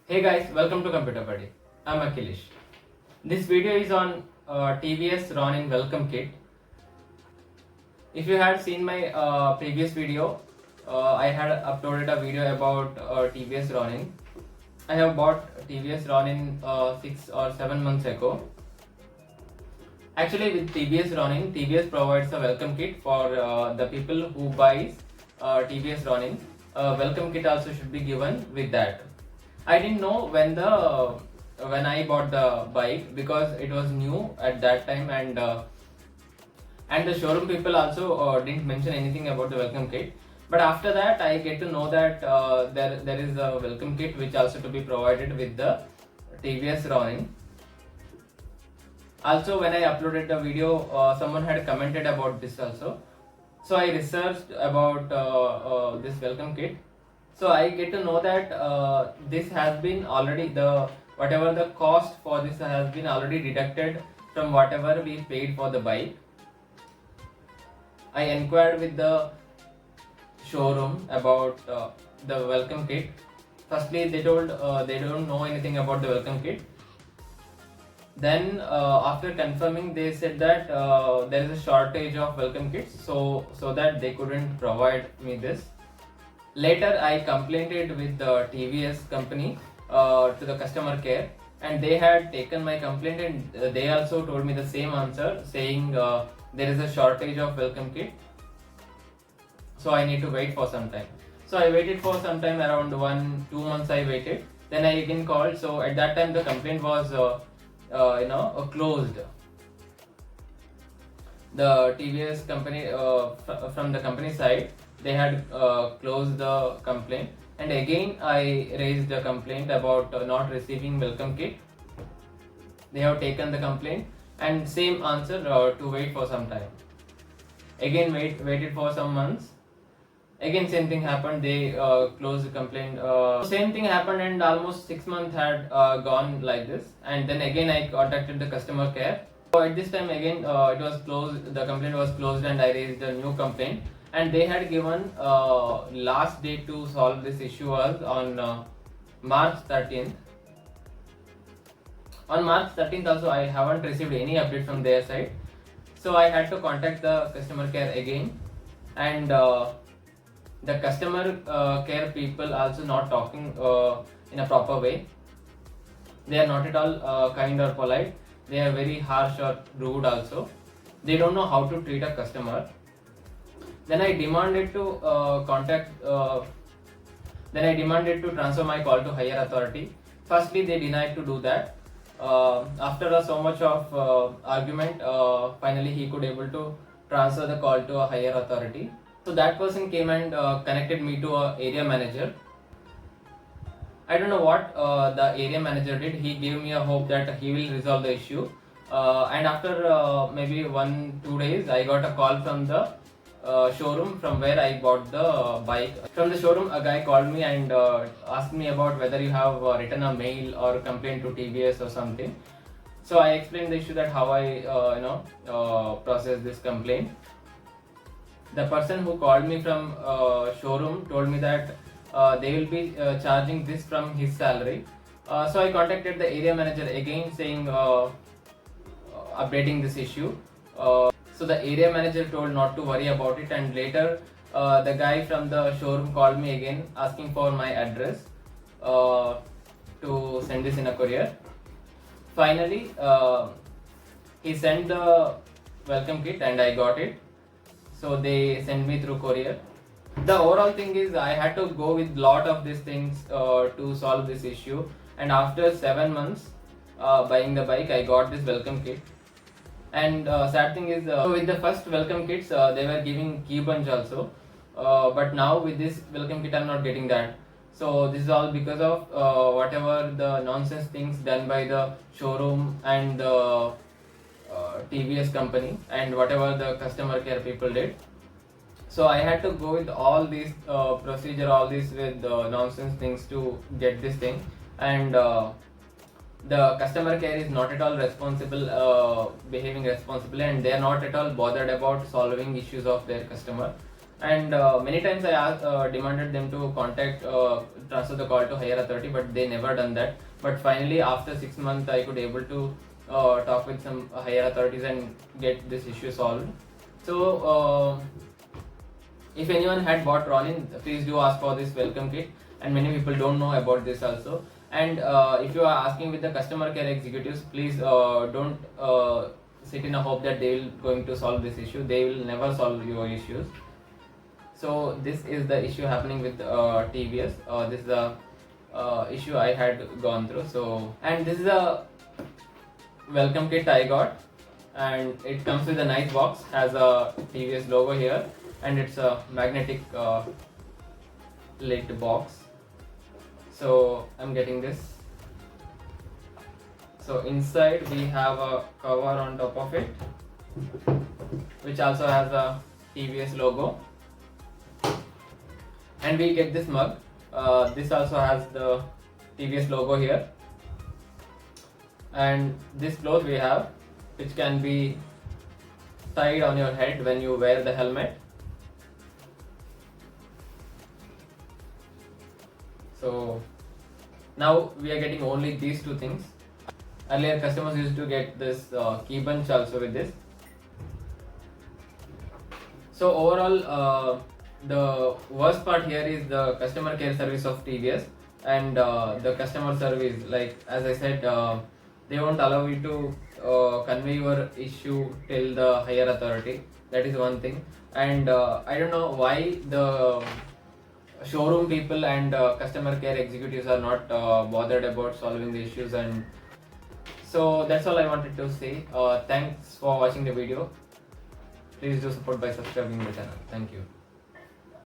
Hey guys, welcome to Computer Buddy. I'm Akhilesh. This video is on TVS Ronin welcome kit. If you had seen my previous video, I had uploaded a video about TVS Ronin. I have bought TVS Ronin 6 or 7 months ago. Actually, with TVS Ronin, TVS provides a welcome kit for the people who buys TVS Ronin. Welcome kit also should be given with that. I didn't know when I bought the bike because it was new at that time, and the showroom people also didn't mention anything about the welcome kit. But after that, I get to know that there is a welcome kit which also to be provided with the TVS Ronin. Also, when I uploaded the video, someone had commented about this also. So I researched about this welcome kit. So I get to know that this has been already whatever the cost for this has been already deducted from whatever we paid for the bike. I inquired with the showroom about the welcome kit. Firstly, they told they don't know anything about the welcome kit. Then after confirming, they said that there is a shortage of welcome kits, so that they couldn't provide me this. Later, I complained with the TVS company to the customer care, and they had taken my complaint, and they also told me the same answer, saying there is a shortage of welcome kit, so I need to wait for some time. So I waited for some time, around 1-2 months I waited. Then I again called. So at that time the complaint was closed. The TVS company from the company side, they had closed the complaint, and again I raised a complaint about not receiving welcome kit. They have taken the complaint, and same answer, to wait for some time. Again waited for some months. Again same thing happened, they closed the complaint. Same thing happened, and almost 6 months had gone like this, and then again I contacted the customer care. So at this time again it was closed, the complaint was closed, and I raised a new complaint, and they had given last date to solve this issue was on March 13th. On March 13th also I haven't received any update from their side, so I had to contact the customer care again, and the customer care people also not talking in a proper way. They are not at all kind or polite. They are very harsh or rude also. They don't know how to treat a customer. Then I demanded to transfer my call to higher authority. Firstly, they denied to do that. After so much of argument, finally he could able to transfer the call to a higher authority. So that person came and connected me to a area manager. I don't know what the area manager did. He gave me a hope that he will resolve the issue. And after maybe 1-2 days, I got a call from the showroom from where I bought the bike. From the showroom, a guy called me and asked me about whether you have written a mail or complaint to TVS or something. So I explained the issue, that how I process this complaint. The person who called me from showroom told me that they will be charging this from his salary. So I contacted the area manager again, saying updating this issue. So the area manager told not to worry about it, and later the guy from the showroom called me again asking for my address to send this in a courier. Finally, he sent the welcome kit and I got it. So they sent me through courier. The overall thing is I had to go with lot of these things to solve this issue, and after 7 months buying the bike, I got this welcome kit. And sad thing is, with the first welcome kits they were giving key punch also, but now with this welcome kit I'm not getting that. So this is all because of whatever the nonsense things done by the showroom and the TVS company, and whatever the customer care people did. So I had to go with all these procedure, all these with nonsense things to get this thing, and the customer care is not at all responsible, behaving responsibly, and they are not at all bothered about solving issues of their customer. And many times I demanded them to transfer the call to higher authority, but they never done that. But finally, after 6 months, I could able to talk with some higher authorities and get this issue solved. So if anyone had bought Ronin, please do ask for this welcome kit. And many people don't know about this also. And if you are asking with the customer care executives, please don't sit in a hope that they will going to solve this issue. They will never solve your issues. So this is the issue happening with TVS. This is the issue I had gone through. So, and this is a welcome kit I got, and it comes with a nice box, has a TVS logo here, and it's a magnetic lid box. So I'm getting this. So inside we have a cover on top of it, which also has a TVS logo. And we get this mug. This also has the TVS logo here. And this cloth we have, which can be tied on your head when you wear the helmet. So now we are getting only these two things. Earlier customers used to get this key bunch also with this. So overall, the worst part here is the customer care service of TVS, and the customer service, like as I said, they won't allow you to convey your issue till the higher authority. That is one thing. And I don't know why the showroom people and customer care executives are not bothered about solving the issues. And so that's all I wanted to say. Thanks for watching the video. Please do support by subscribing the channel. Thank you.